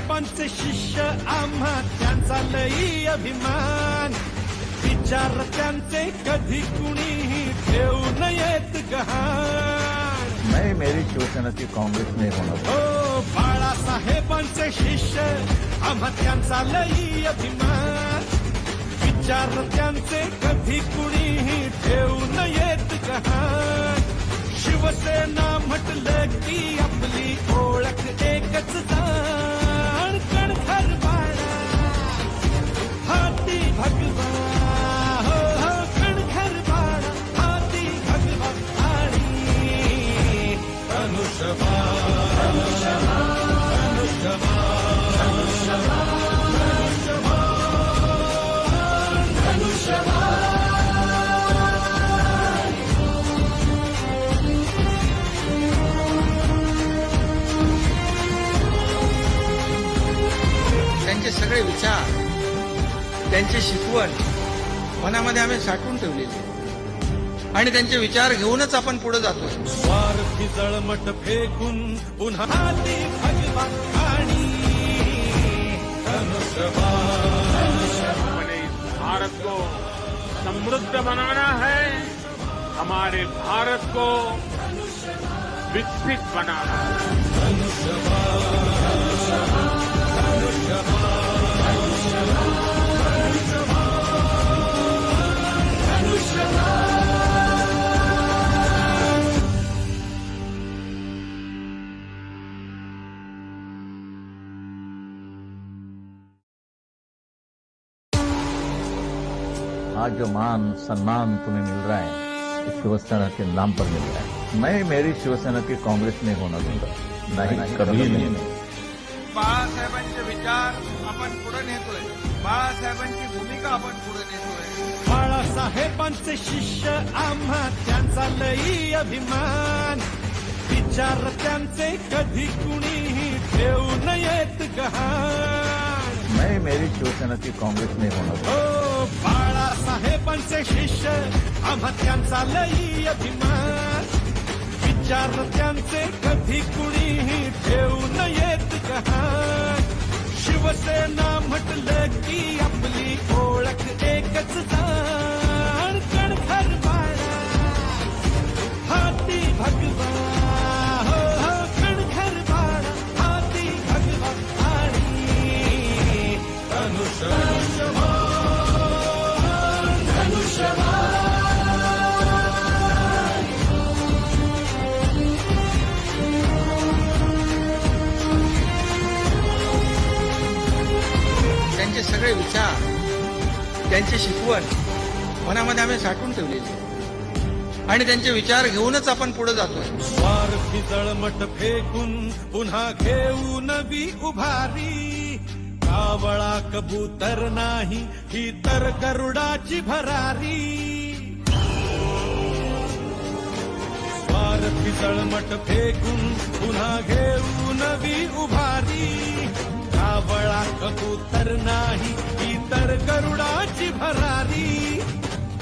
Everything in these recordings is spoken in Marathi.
बाळासाहेबांचे शिष्य आम्हा त्यांचा लई अभिमान विचार त्यांचे कधी कुणीही ठेवू नयेत गहाण मैं मेरी शिवसेना की कांग्रेस में होना हो बाळासाहेबांचे शिष्य आम्हा त्यांचा लई अभिमान विचार त्यांचे कधी कुणीही ठेवू नयेत गहाण शिवसेना म्हटलं की आपली ओळख एकच जाण कणखर बाळा हाती भगवा हो हो कणखर बाळा हाती भगवा आणि धनुष्यबाण त्यांचे सगळे विचार त्यांची शिकवण मनामध्ये आम्ही साठवून ठेवलेली आणि त्यांचे विचार घेऊनच आपण पुढे जातो. स्वार्थी जळमट फेकून पुन्हा हाती भगवा आणि हमें इस भारत को समृद्ध बनाना है, हमारे भारत को विकसित बनाना है. आज जो मान सम्मान तुम्हें मिल रहा है इस शिवसेना के नाम पर मिल रहा है. मैं मेरी शिवसेना की कांग्रेस में होना दूंगा नहीं कभी नहीं. बाळासाहेबांचे विचार आपण पुढे नेतोय, बाळासाहेबांची भूमिका आपण पुढे नेतोय. बाळासाहेबांचे शिष्य आम्हा त्यांचा लई अभिमान विचार त्यांचे कधी कुणीही ठेवू नयेत गहाण मैं मेरी शिवसेना की कांग्रेस में होना दूंगा. हो बाळासाहेबांचे शिष्य आम्हा त्यांचा लई अभिमान विचार त्यांचे कधी कुणीही ठेवू नयेत गहाण शिवसेना म्हटलं की आपली ओळख एकच जाण कणखर बाळा हाती भगवा हो हो कणखर बाळा हाती भगवा आणि धनुष्यबाण त्यांचे सगळे विचार त्यांची शिकवण मनामध्ये आम्ही साठवून ठेवलेली आणि त्यांचे विचार घेऊनच आपण पुढे जातोय. स्वार्थी जळमट फेकून पुन्हा घेऊ नवी उभारी कावळा कबूतर नाही ही तर गरुडाची भरारी स्वार्थी जळमट फेकून पुन्हा घेऊ नवी उभारी कावळा कबूतर नाही ही तर गरुडाची भरारी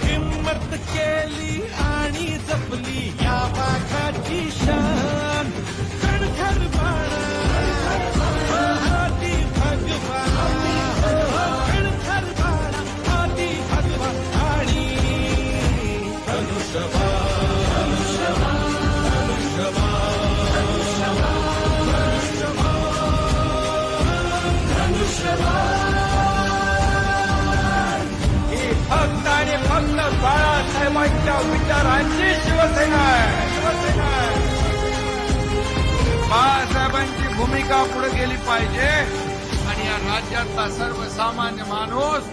हिम्मत केली आणि जपली या वाघाची शान कणखर बाळा हाती भगवा कणखर बाळा हाती भगवा आणि धनुष्यबाण फक्त आणि फक्त बाळासाहेबांच्या विचारांची शिवसेना आहे. बाळासाहेबांची भूमिका पुढे गेली पाहिजे आणि या राज्यातला सर्वसामान्य माणूस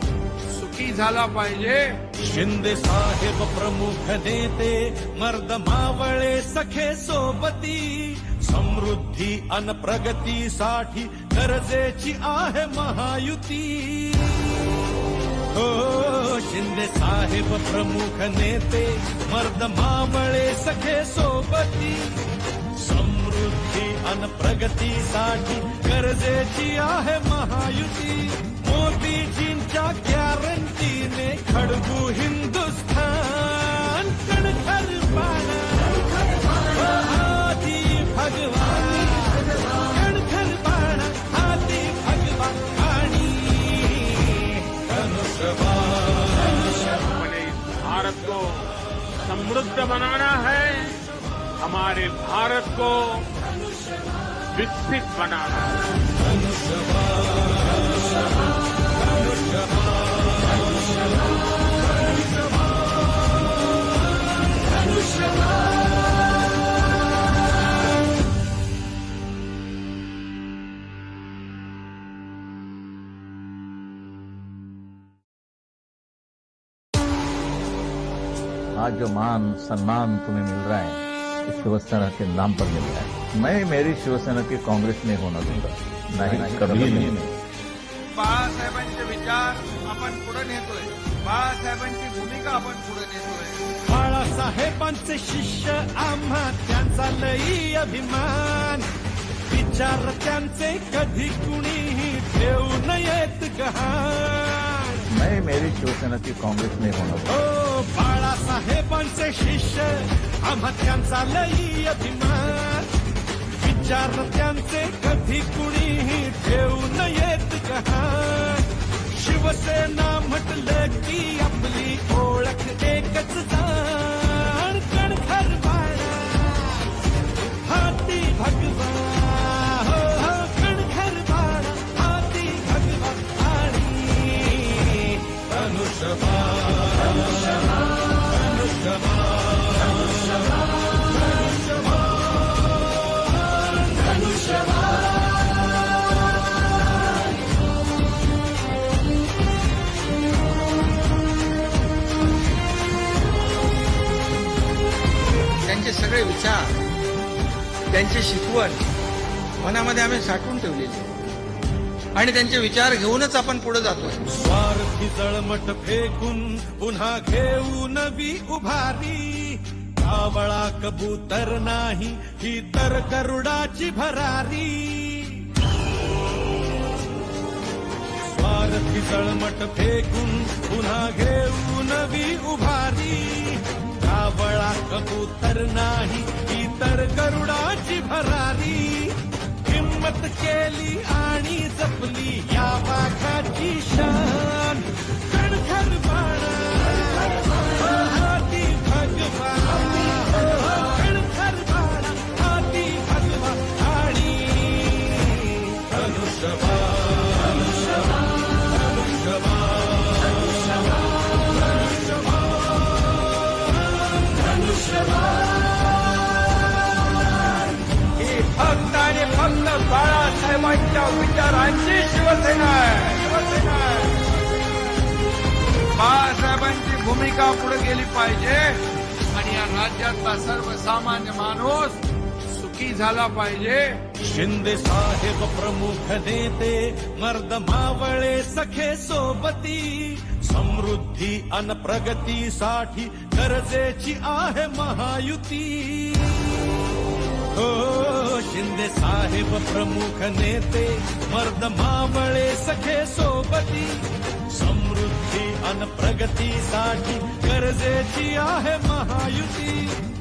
सुखी झाला पाहिजे. शिंदे साहेब प्रमुख नेते मर्द मावळे सखे सोबती समृद्धी अन प्रगतीसाठी गरजेची आहे महायुती हो शिंदे साहेब प्रमुख नेते मर्द मावळे सखे सोबती समृद्धी अन प्रगतीसाठी गरजेची आहे महायुती मोदीजींच्या गॅरंटीने खडगू हिंदुस्थान कणखर बाळा हाती भगवा कणखर बाळा हाती भारत को विकसित बनाना। आज जो मान सम्मान तुम्हें मिल रहा है इस शिवसेना के नाम पर मिल रहा है। मैं मेरी शिवसेना की कांग्रेस में होना दूंगा, नहीं कभी नहीं। बाळासाहेबांचे विचार आपण पुढे नेतोय, बाळासाहेबांची भूमिका आपण पुढे नेतोय। बाळासाहेबांचे शिष्य आम्हा त्यांचा लई अभिमान, विचार त्यांचे कधी कुणीही ठेवू नयेत गहाण। मैं मेरी शिवसेना की कांग्रेस में होना दूंगा। ओ बाळासाहेबांचे शिष्य आम्हा त्यांचा लई अभिमान, विचार त्यांचे कधी कुणीही ठेवू नयेत गहाण। शिवसेना म्हटलं की आपली ओळख एकच जाण, कणखर बाळा हाती भगवा, हो हो कणखर बाळा हाती भगवा आणि त्यांचे सगळे विचार, त्यांची शिकवण मनामध्ये आम्ही साठवून ठेवलेली आहे आणि त्यांचे विचार घेऊनच आपण पुढे जातोय। स्वार्थी जळमट फेकून पुन्हा घेऊ नवी उभारी, कावळा कबूतर नाही ही तर गरुडाची भरारी। स्वार्थी जळमट फेकून पुन्हा घेऊ नवी उभारी, कावळा कबूतर नाही ही तर गरुडाची भरारी। हिम्मत केली आणि जपली या वाघाची शान, कणखर बाळा हाती भगवा, कणखर बाळा हाती भगवा आणि ही फक्त आणि फक्त बाळासाहेबांच्या विचारांची शिवसेना आहे। बाळासाहेबांची भूमिका पुढे गेली पाहिजे आणि या राज्यातला सर्वसामान्य माणूस सुखी झाला पाहिजे। शिंदे साहेब प्रमुख नेते, मर्द मावळे सखे सोबती, समृद्धी अन प्रगतीसाठी गरजेची आहे महायुती। हो शिंदे साहेब प्रमुख नेते, मर्द मावळे सखे सोबती, समृद्धी अन प्रगतीसाठी गरजेची आहे महायुती।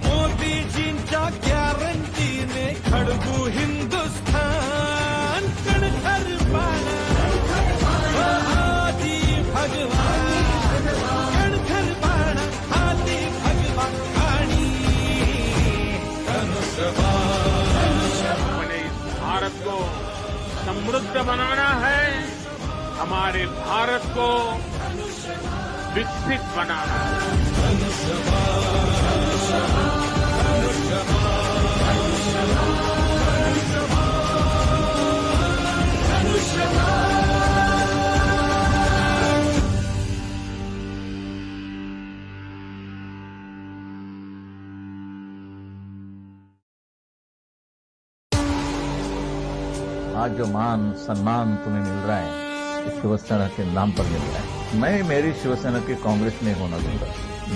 मोदीजींच्या गॅरंटीने खडबू हिंदुस्थान, कणखर बाळा हाती भगवा, कणखर बाळा हाती भगवा आणि हमें इस भारत को समृद्ध बनाना है, हमारे भारत को विकसित बनाना है। आज जो मान सम्मान तुम्हें मिल रहा है इस शिवसेना के नाम पर मिल रहा है। मैं मेरी शिवसेना की कांग्रेस में होना दूंगा,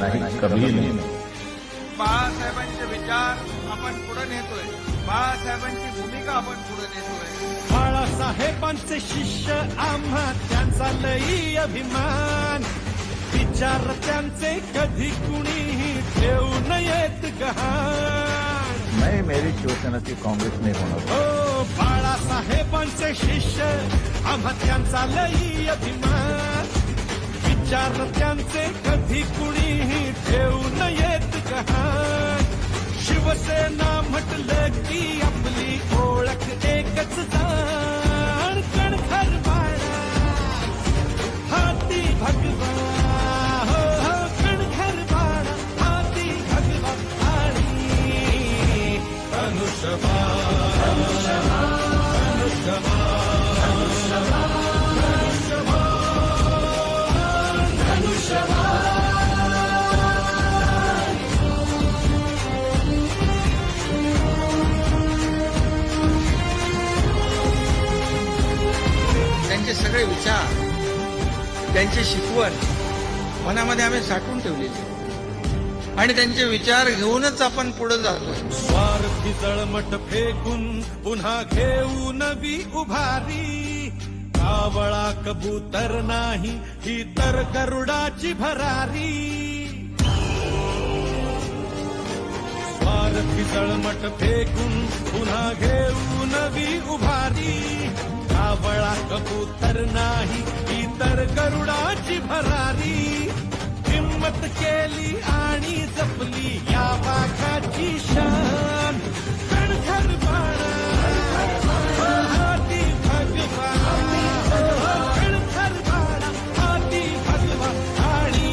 नहीं कभी नहीं। बाळासाहेबांचे विचार आपण पुढे नेतोय, बाळासाहेबांची भूमिका आपण पुढे नेतोय। बाळासाहेबांचे शिष्य आम्हा त्यांचा लई अभिमान, विचार त्यांचे कधी कुणीही ठेवू नयेत गहाण। मैं मेरी शिवसेना की कांग्रेस में होना दूंगा। ओ बाळासाहेबांचे शिष्य आम्हा त्यांचा लई अभिमान, विचार त्यांचे कधी कुणीही ठेवू नयेत गहाण। शिवसेना म्हटलं की आपली ओळख एकच जाण कणखर बाळा हाती भगवा हो हो कणखर बाळा हाती भगवा आणि त्यांचे सगळे विचार, त्यांची शिकवण मनामध्ये आम्ही साठवून ठेवलेली आणि त्यांचे विचार घेऊनच आपण पुढे जातो. स्वार्थी जळमट फेकून पुन्हा घेऊ नवी उभारी कावळा कबूतर नाही ही तर गरुडाची भरारी. स्वार्थी जळमट फेकून पुन्हा घेऊ नवी उभारी कावळा कबूतर नाही ही तर गरुडाची भरारी. हिम्मत केली आणि जपली या वाघाची शान कणखर बाळा हाती भगवा कणखर बाळा हाती भगवा आणि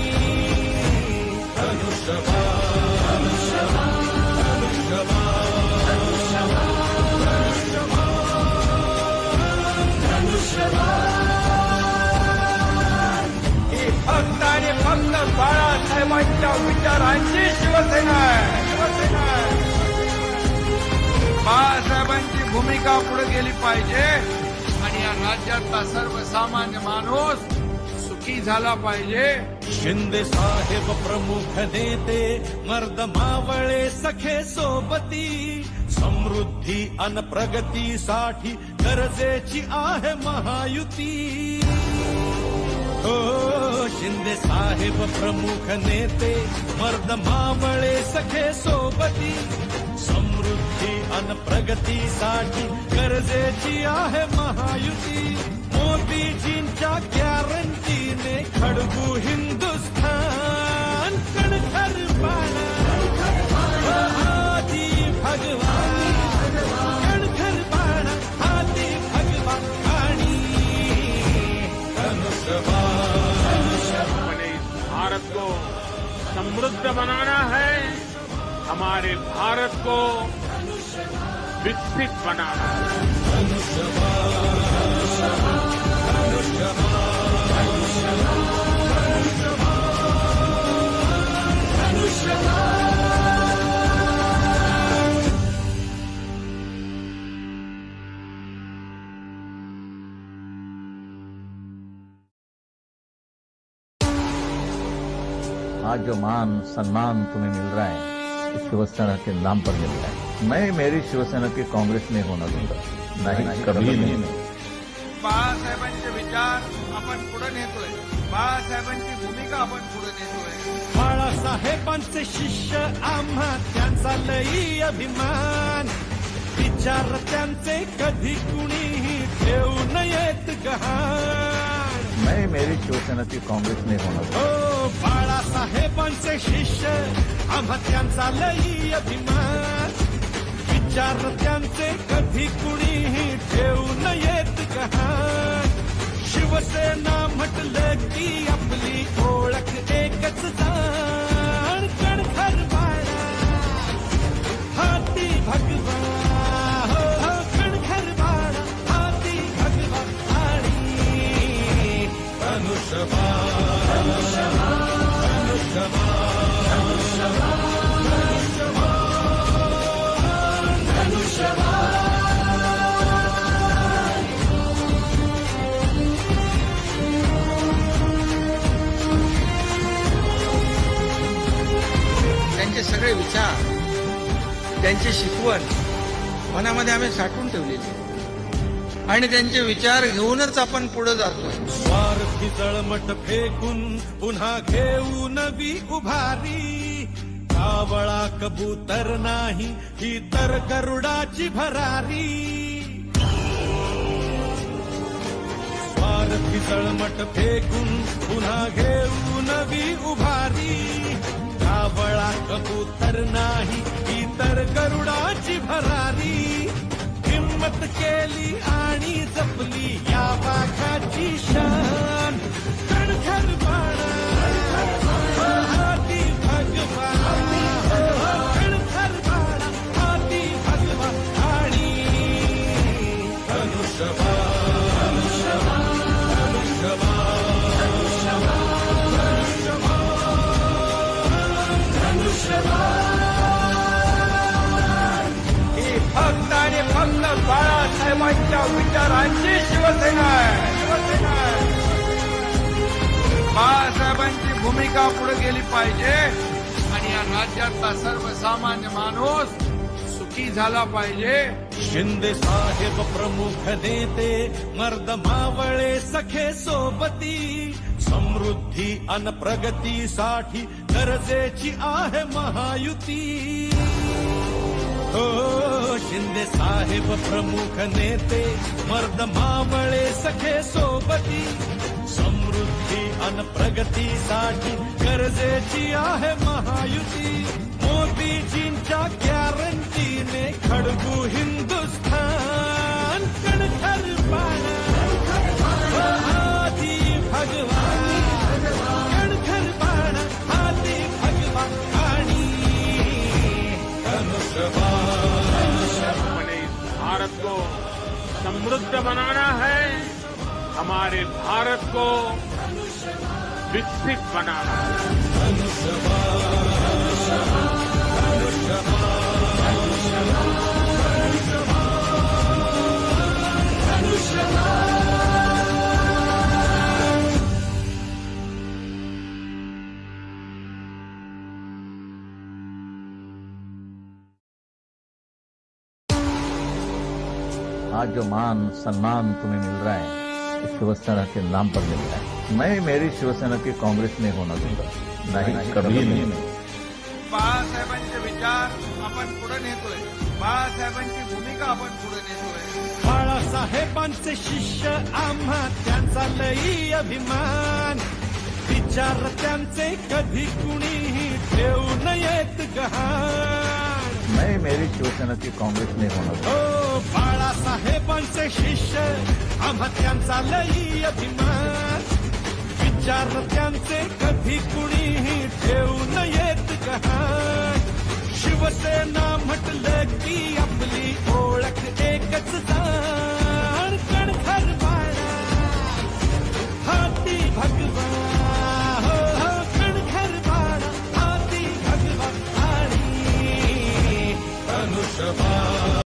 फक्त आणि फक्त बाळासाहेबांच्या विचारांची शिवसेना आहे. बाळासाहेबांची भूमिका पुढे गेली पाहिजे आणि या राज्यातला सर्वसामान्य माणूस सुखी झाला पाहिजे. शिंदे साहेब प्रमुख नेते मर्द मावळे सखे सोबती समृद्धी अन प्रगतीसाठी गरजेची आहे महायुती. हो शिंदे साहेब प्रमुख नेते मर्द मावळे सखे सोबती समृद्धी अन प्रगतीसाठी गरजेची आहे महायुती. मोदीजींच्या गॅरंटीने खडगू हिंदुस्थान कणखर बाळा हाती भगवा कणखर बाळा हाती भगवा आणि हमें इस भारत को समृद्ध बनाना है, हमारे भारत को विकसित बनाना है. आज जो मान सम्मान तुम्हें मिल रहा है इस शिवसेना के नाम पर मिल रहा है. मैं मेरी शिवसेना की कांग्रेस में होना दूंगा, नहीं कभी नहीं. बाळासाहेबांचे विचार आपण पुढे नेतोय, बाळासाहेबांची भूमिका आपण पुढे नेतोय. बाळासाहेबांचे शिष्य आम्हा त्यांचा लई अभिमान विचार त्यांचे कधी कुणीही ठेवू नयेत गहाण. मैं मेरी शिवसेना की कांग्रेस में होना दूंगा. हो बाळासाहेबांचे शिष्य आम्हा त्यांचा लई अभिमान विचार त्यांचे कधी कुणीही ठेवू नयेत गहाण. शिवसेना म्हटलं की आपली ओळख एकच जाण कणखर बाळा हाती भगवा हो हो कणखर बाळा हाती भगवा आणि त्यांचे सगळे विचार, त्यांची शिकवण मनामध्ये आम्ही साठवून ठेवलेली आणि त्यांचे विचार घेऊनच आपण पुढे जातो. स्वार्थी जळमट फेकून पुन्हा घेऊ नवी उभारी कावळा कबूतर नाही ही तर गरुडाची भरारी. स्वार्थी जळमट फेकून पुन्हा घेऊ नवी उभारी सावळा कबूतर नाही ही तर गरुडाची भरारी हिम्मत केली आणि जपली या वाघाची शान कणखर बाळा हाती भगवान कणखर बाळा हाती भगवान आणि ही फक्त आणि फक्त बाळासाहेबांच्या विचारांची शिवसेना आहे. बाळासाहेबांची भूमिका पुढे गेली पाहिजे आणि या राज्यातला सर्वसामान्य माणूस सुखी झाला पाहिजे. शिंदे साहेब प्रमुख नेते मर्द मावळे सखे सोबती समृद्धी अन प्रगतीसाठी गरजेची आहे महायुती. हो शिंदे साहेब प्रमुख नेते मर्द मावळे सखे सोबती समृद्धी अन प्रगतीसाठी गरजेची आहे महायुती. मोदीजींच्या गॅरंटीने खडगू हिंदुस्थान कणखर बाळा हाती भगवान कणखर बाळा हाती भगवान आणि हमें इस भारत को समृद्ध बनाना है, हमारे भारत को विकसित बनाना है. आज जो मान सम्मान तुम्हें मिल रहा है इस शिवसेना के नाम पर मिल रहा है. मैं मेरी शिवसेना की कांग्रेस में होना दूंगा, नहीं कभी नहीं. बाळासाहेबांचे विचार आपण पुढे नेतोय, बाळासाहेबांची भूमिका आपण पुढे नेतोय. बाळासाहेबांचे शिष्य आम्हा त्यांचा लई अभिमान विचार त्यांचे कधी कुणीही ठेवू नयेत गहाण. मैं मेरी शिवसेना की कांग्रेस में होना दूंगा. हो बाळासाहेबांचे शिष्य आम्हा त्यांचा लई अभिमान विचार त्यांचे कधी कुणीही ठेवू नयेत गहाण. शिवसेना म्हटलं की आपली ओळख एकच जाण.